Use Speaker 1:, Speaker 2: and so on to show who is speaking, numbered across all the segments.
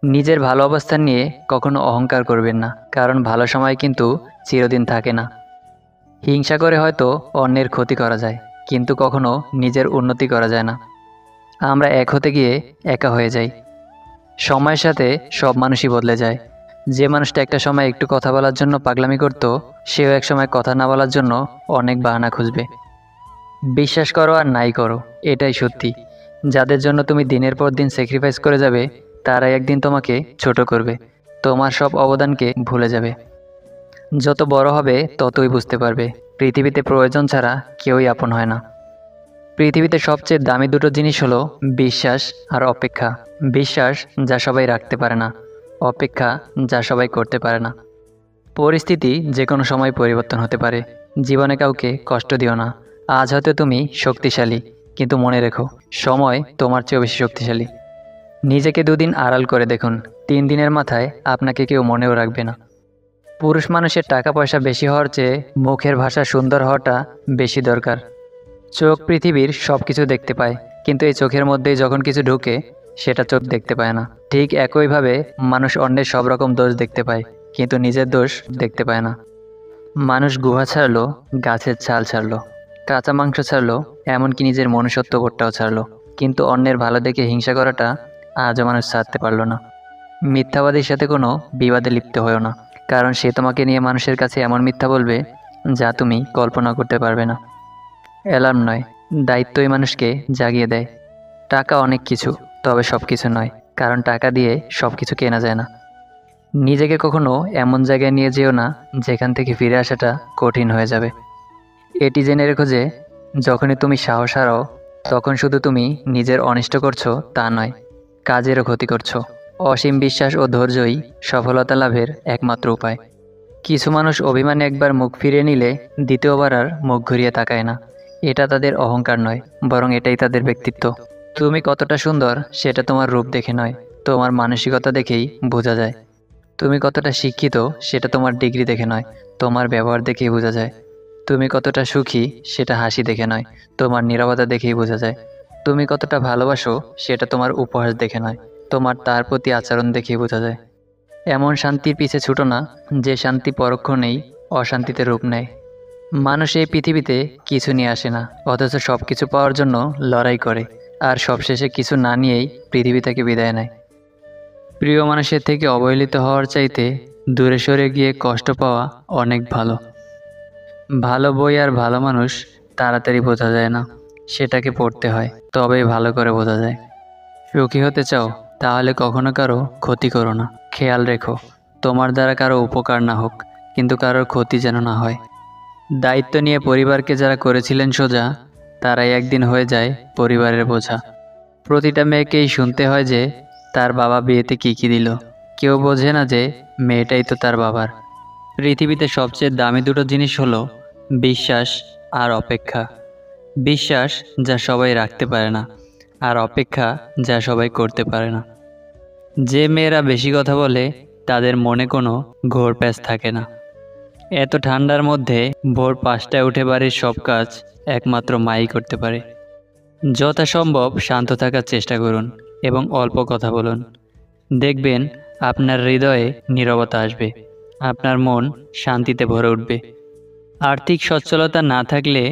Speaker 1: নিজের ভালো অবস্থান নিয়ে কখনো অহংকার করবেন না, কারণ ভালো সময় কিন্তু চিরদিন থাকে না। হিংসা করে হয়তো অন্যের ক্ষতি করা যায়, কিন্তু কখনো নিজের উন্নতি করা যায় না। আমরা এক হতে গিয়ে একা হয়ে যাই। সময়ের সাথে সব মানুষই বদলে যায়। যে মানুষটা একটা সময় একটু কথা বলার জন্য পাগলামি করত, সেও এক সময় কথা না বলার জন্য অনেক বাহানা খুঁজবে। বিশ্বাস করো আর নাই করো, এটাই সত্যি। যাদের জন্য তুমি দিনের পর দিন স্যাক্রিফাইস করে যাবে, তারাই একদিন তোমাকে ছোট করবে, তোমার সব অবদানকে ভুলে যাবে। যত বড় হবে ততই বুঝতে পারবে, পৃথিবীতে প্রয়োজন ছাড়া কেউই আপন হয় না। পৃথিবীতে সবচেয়ে দামি দুটো জিনিস হলো বিশ্বাস আর অপেক্ষা। বিশ্বাস যা সবাই রাখতে পারে না, অপেক্ষা যা সবাই করতে পারে না। পরিস্থিতি যে কোনো সময় পরিবর্তন হতে পারে। জীবনে কাউকে কষ্ট দিও না। আজ হয়তো তুমি শক্তিশালী, কিন্তু মনে রেখো, সময় তোমার চেয়েও বেশি শক্তিশালী। নিজেকে দুদিন আড়াল করে দেখুন, 3 দিনের মাথায় আপনাকে কেউ মনেও রাখবে না। পুরুষ মানুষের টাকা পয়সা বেশি হওয়ার চেয়ে মুখের ভাষা সুন্দর হওয়াটা বেশি দরকার। চোখ পৃথিবীর সব কিছু দেখতে পায়, কিন্তু এই চোখের মধ্যেই যখন কিছু ঢুকে, সেটা চোখ দেখতে পায় না। ঠিক একইভাবে মানুষ অন্যের সব রকম দোষ দেখতে পায়, কিন্তু নিজের দোষ দেখতে পায় না। মানুষ গুহা ছাড়লো, গাছের ছাল ছাড়লো, কাঁচা মাংস ছাড়লো, এমনকি নিজের মনুষ্যত্ববোধটাও ছাড়লো, কিন্তু অন্যের ভালো দেখে হিংসা করাটা আজও মানুষ ছাড়তে পারলো না। মিথ্যাবাদীর সাথে কোনো বিবাদে লিপ্ত হয়েও না, কারণ সে তোমাকে নিয়ে মানুষের কাছে এমন মিথ্যা বলবে যা তুমি কল্পনা করতে পারবে না। অ্যালার্ম নয়, দায়িত্বই মানুষকে জাগিয়ে দেয়। টাকা অনেক কিছু, তবে সব কিছু নয়, কারণ টাকা দিয়ে সব কিছু কেনা যায় না। নিজেকে কখনো এমন জায়গায় নিয়ে যেও না যেখান থেকে ফিরে আসাটা কঠিন হয়ে যাবে। এটি জেনে রেখো যে যখনই তুমি সাহস হারাও, তখন শুধু তুমি নিজের অনিষ্ট করছো তা নয়, কাজেরও ক্ষতি করছো। অসীম বিশ্বাস ও ধৈর্যই সফলতা লাভের একমাত্র উপায়। কিছু মানুষ অভিমানে একবার মুখ ফিরিয়ে নিলে দ্বিতীয়বার আর মুখ ঘুরিয়ে তাকায় না। এটা তাদের অহংকার নয়, বরং এটাই তাদের ব্যক্তিত্ব। তুমি কতটা সুন্দর সেটা তোমার রূপ দেখে নয়, তোমার মানসিকতা দেখেই বোঝা যায়। তুমি কতটা শিক্ষিত সেটা তোমার ডিগ্রি দেখে নয়, তোমার ব্যবহার দেখেই বোঝা যায়। তুমি কতটা সুখী সেটা হাসি দেখে নয়, তোমার নীরবতা দেখেই বোঝা যায়। তুমি কতটা ভালোবাসো সেটা তোমার উপহাস দেখে নয়, তোমার তার প্রতি আচরণ দেখেই বোঝা যায়। এমন শান্তির পিছে ছুটো না যে শান্তি পরক্ষণেই অশান্তিতে রূপ নেয়। মানুষ এই পৃথিবীতে কিছু নিয়ে আসে না, অথচ সব কিছু পাওয়ার জন্য লড়াই করে, আর সবশেষে কিছু না নিয়েই পৃথিবী থেকে বিদায় নেয়। প্রিয় মানুষের থেকে অবহেলিত হওয়ার চাইতে দূরে সরে গিয়ে কষ্ট পাওয়া অনেক ভালো। ভালো বই আর ভালো মানুষ তাড়াতাড়ি বোঝা যায় না, সেটাকে পড়তে হয়, তবেই ভালো করে বোঝা যায়। সুখী হতে চাও, তাহলে কখনো কারো ক্ষতি করো না। খেয়াল রেখো, তোমার দ্বারা কারো উপকার না হোক, কিন্তু কারোর ক্ষতি যেন না হয়। দায়িত্ব নিয়ে পরিবারকে যারা করেছিলেন সোজা, তারাই একদিন হয়ে যায় পরিবারের বোঝা। প্রতিটা মেয়েকেই শুনতে হয় যে তার বাবা বিয়েতে কী কী দিল। কেউ বোঝে না যে মেয়েটাই তো তার বাবার। পৃথিবীতে সবচেয়ে দামি দুটো জিনিস হলো বিশ্বাস আর অপেক্ষা। বিশ্বাস যা সবাই রাখতে পারে না, আর অপেক্ষা যা সবাই করতে পারে না। যে মেয়েরা বেশি কথা বলে, তাদের মনে কোনো ঘোর প্যাঁচ থাকে না। এত ঠান্ডার মধ্যে ভোর 5টায় উঠে বাড়ির সব কাজ একমাত্র মাই করতে পারে। যথাসম্ভব শান্ত থাকার চেষ্টা করুন এবং অল্প কথা বলুন। দেখবেন আপনার হৃদয়ে নীরবতা আসবে, আপনার মন শান্তিতে ভরে উঠবে। আর্থিক সচ্ছলতা না থাকলে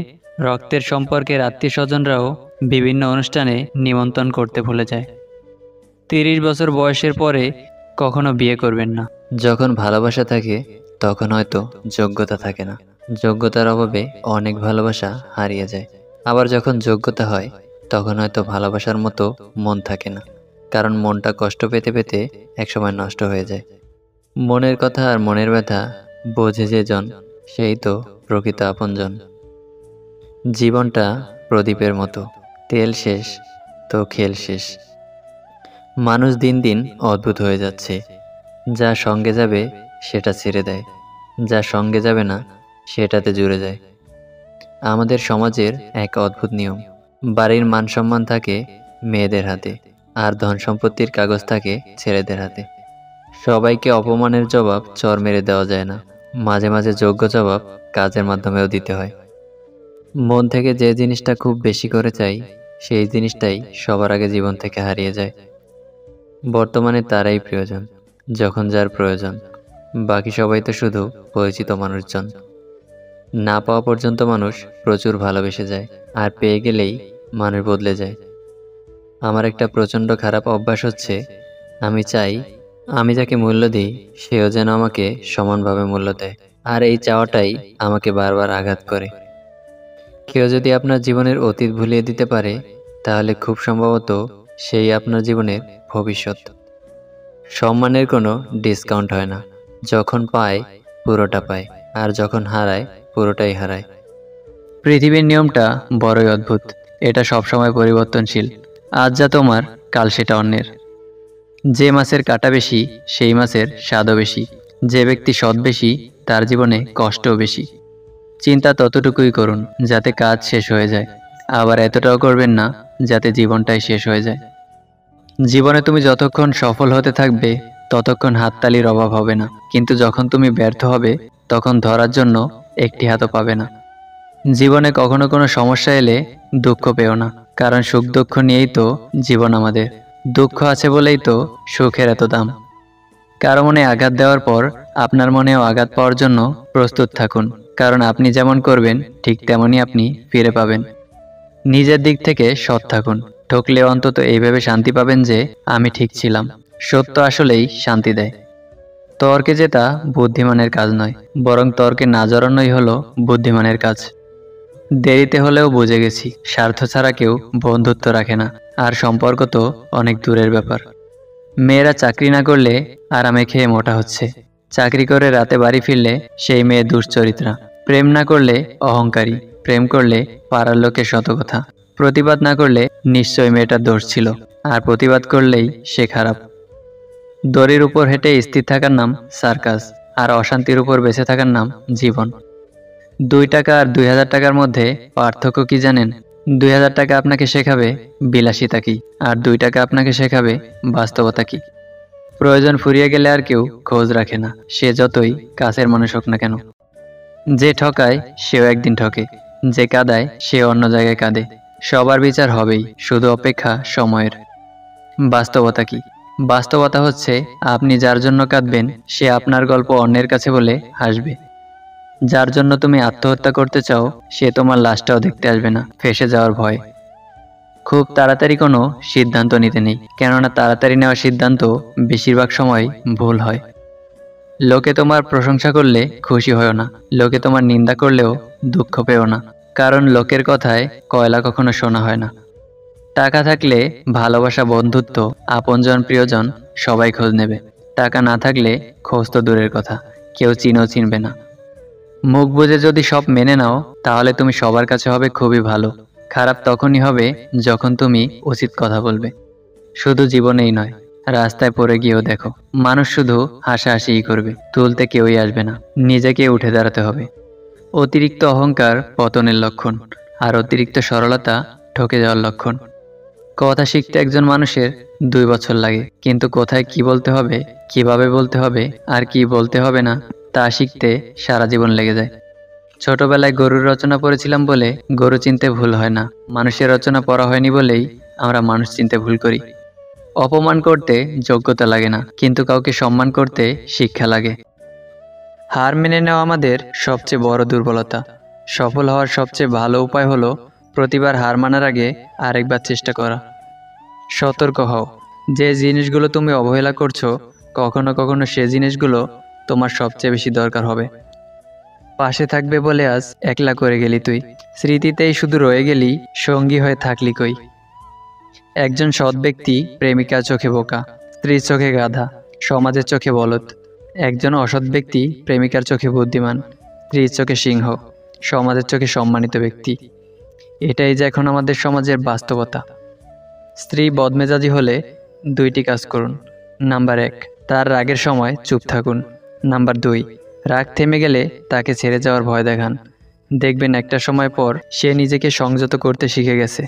Speaker 1: রক্তের সম্পর্কের আত্মীয়স্বজনরাও বিভিন্ন অনুষ্ঠানে নিমন্ত্রণ করতে ভুলে যায়। 30 বছর বয়সের পরে কখনো বিয়ে করবেন না।
Speaker 2: যখন ভালোবাসা থাকে তখন হয়তো যোগ্যতা থাকে না। যোগ্যতার অভাবে অনেক ভালোবাসা হারিয়ে যায়। আবার যখন যোগ্যতা হয় তখন হয়তো ভালোবাসার মতো মন থাকে না, কারণ মনটা কষ্ট পেতে পেতে একসময় নষ্ট হয়ে যায়। মনের কথা আর মনের ব্যথা বোঝে যে জন, সেই তো প্রকৃত আপনজন। জীবনটা প্রদীপের মতো, তেল শেষ তো খেল শেষ। মানুষ দিন দিন অদ্ভুত হয়ে যাচ্ছে। যা সঙ্গে যাবে সেটা ছেড়ে দেয়, যা সঙ্গে যাবে না সেটাতে জুড়ে যায়। আমাদের সমাজের এক অদ্ভুত নিয়ম, বাড়ির মান সম্মান থাকে মেয়েদের হাতে, আর ধন সম্পত্তির কাগজ থাকে ছেলেদের হাতে। সবাইকে অপমানের জবাব চর মেরে দেওয়া যায় না, মাঝে মাঝে যোগ্য জবাব কাজের মাধ্যমেও দিতে হয়। মন থেকে যে জিনিসটা খুব বেশি করে চাই, সেই জিনিসটাই সবার আগে জীবন থেকে হারিয়ে যায়। বর্তমানে তারাই প্রিয়জন, যখন যার প্রয়োজন। বাকি সবাই তো শুধু পরিচিত মানুষজন। না পাওয়া পর্যন্ত মানুষ প্রচুর ভালোবেসে যায়, আর পেয়ে গেলেই মানুষ বদলে যায়। আমার একটা প্রচণ্ড খারাপ অভ্যাস হচ্ছে, আমি চাই আমি যাকে মূল্য দিই সেও যেন আমাকে সমানভাবে মূল্য দেয়, আর এই চাওয়াটাই আমাকে বারবার আঘাত করে। কেউ যদি আপনার জীবনের অতীত ভুলিয়ে দিতে পারে, তাহলে খুব সম্ভবত সেই আপনার জীবনের ভবিষ্যৎ। সম্মানের কোনো ডিসকাউন্ট হয় না। যখন পায় পুরোটা পায়, আর যখন হারায় পুরোটাই হারায়।
Speaker 1: পৃথিবীর নিয়মটা বড়ই অদ্ভুত। এটা সবসময় পরিবর্তনশীল। আজ যা তোমার, কাল সেটা অন্যের। যে মাছের কাঁটা বেশি, সেই মাছের স্বাদও বেশি। যে ব্যক্তি সৎ বেশি, তার জীবনে কষ্টও বেশি। চিন্তা ততটুকুই করুন যাতে কাজ শেষ হয়ে যায়, আবার এতটাও করবেন না যাতে জীবনটাই শেষ হয়ে যায়। জীবনে তুমি যতক্ষণ সফল হতে থাকবে, ততক্ষণ হাততালির অভাব হবে না। কিন্তু যখন তুমি ব্যর্থ হবে, তখন ধরার জন্য একটি হাতও পাবে না। জীবনে কখনো কোনো সমস্যা এলে দুঃখ পেও না, কারণ সুখ দুঃখ নিয়েই তো জীবন আমাদের। দুঃখ আছে বলেই তো সুখের এত দাম। কারো মনে আঘাত দেওয়ার পর আপনার মনেও আঘাত পাওয়ার জন্য প্রস্তুত থাকুন, কারণ আপনি যেমন করবেন ঠিক তেমনই আপনি ফিরে পাবেন। নিজের দিক থেকে সৎ থাকুন। ঠকলে অন্তত এইভাবে শান্তি পাবেন যে আমি ঠিক ছিলাম। সত্য আসলেই শান্তি দেয়। তর্কে জেতা বুদ্ধিমানের কাজ নয়, বরং তর্কে না জড়ানোই হলো বুদ্ধিমানের কাজ। দেরিতে হলেও বুঝে গেছি, স্বার্থ ছাড়া কেউ বন্ধুত্ব রাখে না, আর সম্পর্ক তো অনেক দূরের ব্যাপার। মেয়েরা চাকরি না করলে আরামে খেয়ে মোটা হচ্ছে। চাকরি করে রাতে বাড়ি ফিরলে সেই মেয়ে দুশ্চরিত্রা। প্রেম না করলে অহংকারী, প্রেম করলে পাড়ার লোকের শত কথা। প্রতিবাদ না করলে নিশ্চয় মেয়েটার দোষ ছিল, আর প্রতিবাদ করলেই সে খারাপ। দড়ির উপর হেঁটে স্থির থাকার নাম সার্কাস, আর অশান্তির উপর বেঁচে থাকার নাম জীবন। 2 টাকা আর 2000 টাকার মধ্যে পার্থক্য কি জানেন? 2000 টাকা আপনাকে শেখাবে বিলাসিতা কি, আর 2 টাকা আপনাকে শেখাবে বাস্তবতা কি। প্রয়োজন ফুরিয়ে গেলে আর কেউ খোঁজ রাখে না, সে যতই কাছের মানুষ হোক না কেন। যে ঠকায় সেও একদিন ঠকে, যে কাঁদায় সে অন্য জায়গায় কাঁদে। সবার বিচার হবেই, শুধু অপেক্ষা সময়ের। বাস্তবতা কি? বাস্তবতা হচ্ছে আপনি যার জন্য কাঁদবেন সে আপনার গল্প অন্যের কাছে বলে হাসবে। যার জন্য তুমি আত্মহত্যা করতে চাও সে তোমার লাশটাও দেখতে আসবে না, ফেঁসে যাওয়ার ভয়। খুব তাড়াতাড়ি কোনো সিদ্ধান্ত নিতে নেই, কেননা তাড়াতাড়ি নেওয়া সিদ্ধান্ত বেশিরভাগ সময় ভুল হয়। লোকে তোমার প্রশংসা করলে খুশি হও না, লোকে তোমার নিন্দা করলেও দুঃখ পেও না, কারণ লোকের কথায় কয়লা কখনো শোনা হয় না। টাকা থাকলে ভালোবাসা, বন্ধুত্ব, আপনজন, প্রিয়জন সবাই খোঁজ নেবে। টাকা না থাকলে খোঁজ তো দূরের কথা, কেউ চিনেও চিনবে না। মুখ বুজে যদি সব মেনে নাও, তাহলে তুমি সবার কাছে হবে খুবই ভালো। খারাপ তখনই হবে যখন তুমি উচিত কথা বলবে। শুধু জীবনেই নয়, রাস্তায় পড়ে গিয়েও দেখো, মানুষ শুধু হাসাহাসিই করবে, তুলতে কেউই আসবে না। নিজেকে উঠে দাঁড়াতে হবে। অতিরিক্ত অহংকার পতনের লক্ষণ, আর অতিরিক্ত সরলতা ঠকে যাওয়ার লক্ষণ। কথা শিখতে একজন মানুষের 2 বছর লাগে, কিন্তু কোথায় কি বলতে হবে, কিভাবে বলতে হবে, আর কি বলতে হবে না তা শিখতে সারা জীবন লেগে যায়। ছোটবেলায় গরুর রচনা পড়েছিলাম বলে গরু চিনতে ভুল হয় না, মানুষের রচনা পড়া হয়নি বলেই আমরা মানুষ চিনতে ভুল করি। অপমান করতে যোগ্যতা লাগে না, কিন্তু কাউকে সম্মান করতে শিক্ষা লাগে। হার মেনে নেওয়া আমাদের সবচেয়ে বড় দুর্বলতা। সফল হওয়ার সবচেয়ে ভালো উপায় হলো প্রতিবার হার মানার আগে আরেকবার চেষ্টা করা। সতর্ক হও, যে জিনিসগুলো তুমি অবহেলা করছো, কখনো কখনো সে জিনিসগুলো তোমার সবচেয়ে বেশি দরকার হবে। পাশে থাকবে বলে আজ একলা করে গেলি তুই, স্মৃতিতেই শুধু রয়ে গেলি, সঙ্গী হয়ে থাকলি কই। একজন সৎ ব্যক্তি প্রেমিকার চোখে বোকা, স্ত্রীর চোখে গাধা, সমাজের চোখে বলদ। একজন অসৎ ব্যক্তি প্রেমিকার চোখে বুদ্ধিমান, স্ত্রীর চোখে সিংহ, সমাজের চোখে সম্মানিত ব্যক্তি। এটাই যে এখন আমাদের সমাজের বাস্তবতা। স্ত্রী বদমেজাজি হলে 2টি কাজ করুন। নাম্বার 1, তার রাগের সময় চুপ থাকুন। নাম্বার 2, রাগ থেমে গেলে তাকে ছেড়ে যাওয়ার ভয় দেখান। দেখবেন একটা সময় পর সে নিজেকে সংযত করতে শিখে গেছে।